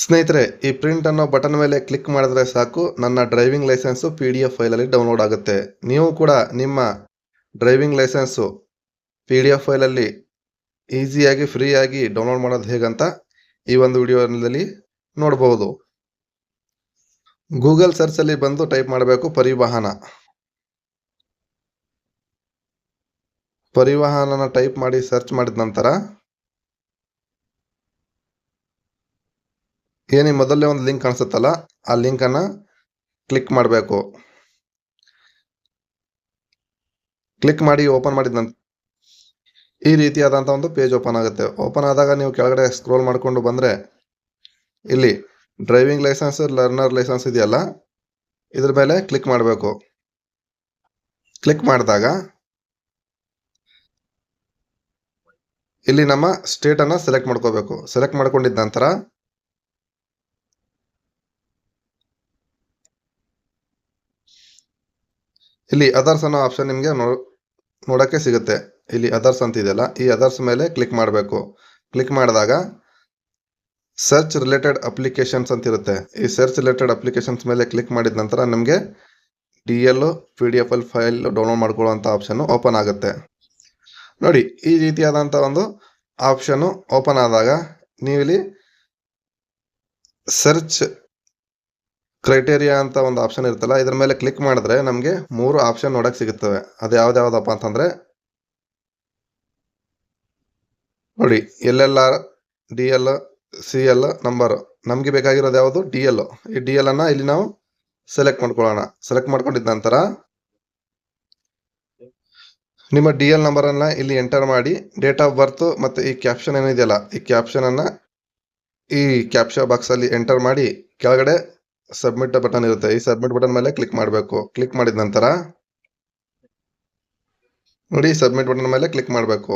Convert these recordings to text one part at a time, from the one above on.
ಸ್ನೇಹಿತರೆ, ಈ ಪ್ರಿಂಟ್ ಅನ್ನೋ ಬಟನ್ ಮೇಲೆ ಕ್ಲಿಕ್ ಮಾಡಿದ್ರೆ ಸಾಕು, ನನ್ನ ಡ್ರೈವಿಂಗ್ ಲೈಸೆನ್ಸು PDF ಫೈಲಲ್ಲಿ ಡೌನ್ಲೋಡ್ ಆಗುತ್ತೆ. ನೀವು ಕೂಡ ನಿಮ್ಮ ಡ್ರೈವಿಂಗ್ ಲೈಸೆನ್ಸು PDF ಫೈಲಲ್ಲಿ ಈಸಿಯಾಗಿ ಫ್ರೀಯಾಗಿ ಡೌನ್ಲೋಡ್ ಮಾಡೋದು ಹೇಗಂತ ಈ ಒಂದು ವಿಡಿಯೋದಲ್ಲಿ ನೋಡಬಹುದು. ಗೂಗಲ್ ಸರ್ಚಲ್ಲಿ ಬಂದು ಟೈಪ್ ಮಾಡಬೇಕು ಪರಿವಾಹನ. ಪರಿವಾಹನನ ಟೈಪ್ ಮಾಡಿ ಸರ್ಚ್ ಮಾಡಿದ ನಂತರ ಏನೇ ಮೊದಲನೇ ಒಂದು ಲಿಂಕ್ ಕಾಣಿಸುತ್ತಲ್ಲ, ಆ ಲಿಂಕನ್ನು ಕ್ಲಿಕ್ ಮಾಡಬೇಕು. ಕ್ಲಿಕ್ ಮಾಡಿ ಓಪನ್ ಮಾಡಿದ ನಂತರ ಈ ರೀತಿಯಾದಂಥ ಒಂದು ಪೇಜ್ ಓಪನ್ ಆಗುತ್ತೆ. ಓಪನ್ ಆದಾಗ ನೀವು ಕೆಳಗಡೆ ಸ್ಕ್ರೋಲ್ ಮಾಡಿಕೊಂಡು ಬಂದರೆ ಇಲ್ಲಿ ಡ್ರೈವಿಂಗ್ ಲೈಸೆನ್ಸ್, ಲರ್ನರ್ ಲೈಸೆನ್ಸ್ ಇದೆಯಲ್ಲ, ಇದ್ರ ಮೇಲೆ ಕ್ಲಿಕ್ ಮಾಡಬೇಕು. ಕ್ಲಿಕ್ ಮಾಡಿದಾಗ ಇಲ್ಲಿ ನಮ್ಮ ಸ್ಟೇಟನ್ನು ಸೆಲೆಕ್ಟ್ ಮಾಡ್ಕೋಬೇಕು. ಸೆಲೆಕ್ಟ್ ಮಾಡ್ಕೊಂಡಿದ್ದ ನಂತರ ಇಲ್ಲಿ ಅದರ್ಸ್ ಅನ್ನೋ ಆಪ್ಷನ್ ನಿಮಗೆ ನೋಡೋಕ್ಕೆ ಸಿಗುತ್ತೆ. ಇಲ್ಲಿ ಅದರ್ಸ್ ಅಂತ ಇದೆಯಲ್ಲ, ಈ ಅದರ್ಸ್ ಮೇಲೆ ಕ್ಲಿಕ್ ಮಾಡಬೇಕು. ಕ್ಲಿಕ್ ಮಾಡಿದಾಗ ಸರ್ಚ್ ರಿಲೇಟೆಡ್ ಅಪ್ಲಿಕೇಶನ್ಸ್ ಅಂತ ಇರುತ್ತೆ. ಈ ಸರ್ಚ್ ರಿಲೇಟೆಡ್ ಅಪ್ಲಿಕೇಶನ್ಸ್ ಮೇಲೆ ಕ್ಲಿಕ್ ಮಾಡಿದ ನಂತರ ನಮಗೆ DL PDF ಫೈಲ್ ಡೌನ್ಲೋಡ್ ಮಾಡ್ಕೊಳ್ಳುವಂಥ ಆಪ್ಷನ್ ಓಪನ್ ಆಗುತ್ತೆ. ನೋಡಿ, ಈ ರೀತಿಯಾದಂಥ ಒಂದು ಆಪ್ಷನ್ನು ಓಪನ್ ಆದಾಗ ನೀವಿಲ್ಲಿ ಸರ್ಚ್ ಕ್ರೈಟೇರಿಯಾ ಅಂತ ಒಂದು ಆಪ್ಷನ್ ಇರುತ್ತಲ್ಲ, ಇದ್ರ ಮೇಲೆ ಕ್ಲಿಕ್ ಮಾಡಿದ್ರೆ ನಮಗೆ 3 ಆಪ್ಷನ್ ನೋಡಕ್ಕೆ ಸಿಗುತ್ತವೆ. ಅದು ಯಾವ್ದಾವ್ದಪ್ಪ ಅಂತಂದ್ರೆ ನೋಡಿ, LLR, DL, CL ನಂಬರ್. ನಮಗೆ ಬೇಕಾಗಿರೋದು ಯಾವುದು? DL. ಈ DL ಅನ್ನ ಇಲ್ಲಿ ನಾವು ಸೆಲೆಕ್ಟ್ ಮಾಡ್ಕೊಳ್ಳೋಣ. ಸೆಲೆಕ್ಟ್ ಮಾಡ್ಕೊಂಡಿದ್ದ ನಂತರ ನಿಮ್ಮ DL ನಂಬರ್ ಅನ್ನ ಇಲ್ಲಿ ಎಂಟರ್ ಮಾಡಿ, ಡೇಟ್ ಆಫ್ ಬರ್ತ್ ಮತ್ತೆ ಈ ಕ್ಯಾಪ್ಷನ್ ಏನಿದೆಯಲ್ಲ, ಈ ಕ್ಯಾಪ್ಷನ್ ಅನ್ನ ಈ ಕ್ಯಾಪ್ಷಾ ಬಾಕ್ಸ್ ಅಲ್ಲಿ ಎಂಟರ್ ಮಾಡಿ ಕೆಳಗಡೆ ಸಬ್ಮಿಟ್ ಬಟನ್ ಇರುತ್ತೆ. ಈ ಸಬ್ಮಿಟ್ ಬಟನ್ ಮೇಲೆ ಕ್ಲಿಕ್ ಮಾಡಬೇಕು. ಕ್ಲಿಕ್ ಮಾಡಿದ ನಂತರ ನೋಡಿ, ಸಬ್ಮಿಟ್ ಬಟನ್ ಮೇಲೆ ಕ್ಲಿಕ್ ಮಾಡಬೇಕು.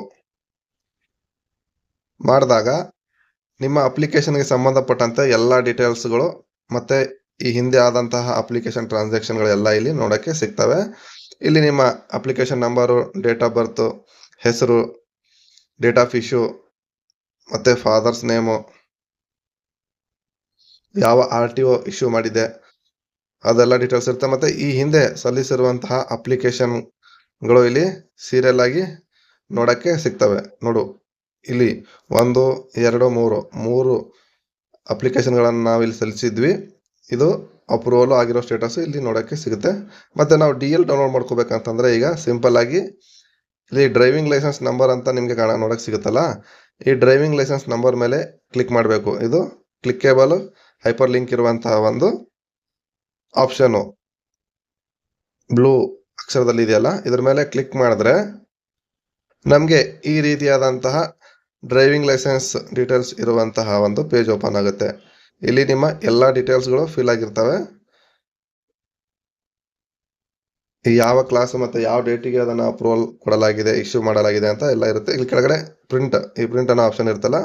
ಮಾಡಿದಾಗ ನಿಮ್ಮ ಅಪ್ಲಿಕೇಶನ್ಗೆ ಸಂಬಂಧಪಟ್ಟಂತೆ ಎಲ್ಲ ಡೀಟೇಲ್ಸ್ಗಳು ಮತ್ತೆ ಈ ಹಿಂದೆ ಆದಂತಹ ಅಪ್ಲಿಕೇಶನ್ ಟ್ರಾನ್ಸಾಕ್ಷನ್ಗಳು ಎಲ್ಲ ಇಲ್ಲಿ ನೋಡೋಕ್ಕೆ ಸಿಗ್ತವೆ. ಇಲ್ಲಿ ನಿಮ್ಮ application number, date of birth, ಹೆಸರು, ಡೇಟ್ ಆಫ್ ಇಶ್ಯೂ ಮತ್ತೆ ಫಾದರ್ಸ್ ನೇಮು, ಯಾವ RTO ಇಶ್ಯೂ ಮಾಡಿದೆ ಅದೆಲ್ಲ ಡೀಟೇಲ್ಸ್ ಇರುತ್ತೆ. ಮತ್ತೆ ಈ ಹಿಂದೆ ಸಲ್ಲಿಸಿರುವಂತಹ ಅಪ್ಲಿಕೇಶನ್ಗಳು ಇಲ್ಲಿ ಸೀರಿಯಲ್ ಆಗಿ ನೋಡಕ್ಕೆ ಸಿಗ್ತವೆ. ನೋಡು, ಇಲ್ಲಿ 1, 2, 3 ಅಪ್ಲಿಕೇಶನ್ಗಳನ್ನು ನಾವು ಇಲ್ಲಿ ಸಲ್ಲಿಸಿದ್ವಿ. ಇದು ಅಪ್ರೂವಲ್ ಆಗಿರೋ ಸ್ಟೇಟಸ್ ಇಲ್ಲಿ ನೋಡೋಕ್ಕೆ ಸಿಗುತ್ತೆ. ಮತ್ತೆ ನಾವು DL ಡೌನ್ಲೋಡ್ ಮಾಡ್ಕೋಬೇಕಂತಂದ್ರೆ ಈಗ ಸಿಂಪಲ್ ಆಗಿ ಇಲ್ಲಿ ಡ್ರೈವಿಂಗ್ ಲೈಸೆನ್ಸ್ ನಂಬರ್ ಅಂತ ನಿಮಗೆ ನೋಡಕ್ಕೆ ಸಿಗುತ್ತಲ್ಲ, ಈ ಡ್ರೈವಿಂಗ್ ಲೈಸೆನ್ಸ್ ನಂಬರ್ ಮೇಲೆ ಕ್ಲಿಕ್ ಮಾಡಬೇಕು. ಇದು ಕ್ಲಿಕ್ಕೇಬಲ್ ಹೈಪರ್ ಲಿಂಕ್ ಇರುವಂತಹ ಒಂದು ಆಪ್ಷನ್ನು ಬ್ಲೂ ಅಕ್ಷರದಲ್ಲಿ ಇದೆಯಲ್ಲ, ಇದ್ರ ಮೇಲೆ ಕ್ಲಿಕ್ ಮಾಡಿದ್ರೆ ನಮಗೆ ಈ ರೀತಿಯಾದಂತಹ ಡ್ರೈವಿಂಗ್ ಲೈಸೆನ್ಸ್ ಡೀಟೇಲ್ಸ್ ಇರುವಂತಹ ಒಂದು ಪೇಜ್ ಓಪನ್ ಆಗುತ್ತೆ. ಇಲ್ಲಿ ನಿಮ್ಮ ಎಲ್ಲ ಡೀಟೇಲ್ಸ್ಗಳು ಫಿಲ್ ಆಗಿರ್ತವೆ. ಯಾವ ಕ್ಲಾಸ್ ಮತ್ತೆ ಯಾವ ಡೇಟಿಗೆ ಅದನ್ನು ಅಪ್ರೂವಲ್ ಕೊಡಲಾಗಿದೆ, ಇಶ್ಯೂ ಮಾಡಲಾಗಿದೆ ಅಂತ ಎಲ್ಲ ಇರುತ್ತೆ. ಇಲ್ಲಿ ಕೆಳಗಡೆ ಪ್ರಿಂಟ್, ಈ ಪ್ರಿಂಟ್ ಅನ್ನೋ ಆಪ್ಷನ್ ಇರುತ್ತಲ್ಲ,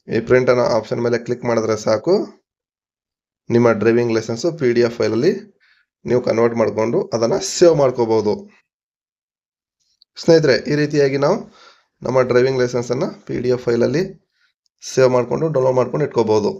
ಈ ಪ್ರಿಂಟ್ ಅನ್ನೋ ಆಪ್ಷನ್ ಮೇಲೆ ಕ್ಲಿಕ್ ಮಾಡಿದ್ರೆ ಸಾಕು, ನಿಮ್ಮ ಡ್ರೈವಿಂಗ್ ಲೈಸೆನ್ಸು PDF ಫೈಲಲ್ಲಿ ನೀವು ಕನ್ವರ್ಟ್ ಮಾಡಿಕೊಂಡು ಅದನ್ನು ಸೇವ್ ಮಾಡ್ಕೋಬಹುದು. ಸ್ನೇಹಿತರೆ, ಈ ರೀತಿಯಾಗಿ ನಾವು ನಮ್ಮ ಡ್ರೈವಿಂಗ್ ಲೈಸೆನ್ಸನ್ನು PDF ಫೈಲಲ್ಲಿ ಸೇವ್ ಮಾಡಿಕೊಂಡು ಡೌನ್ಲೋಡ್ ಮಾಡ್ಕೊಂಡು ಇಟ್ಕೋಬಹುದು.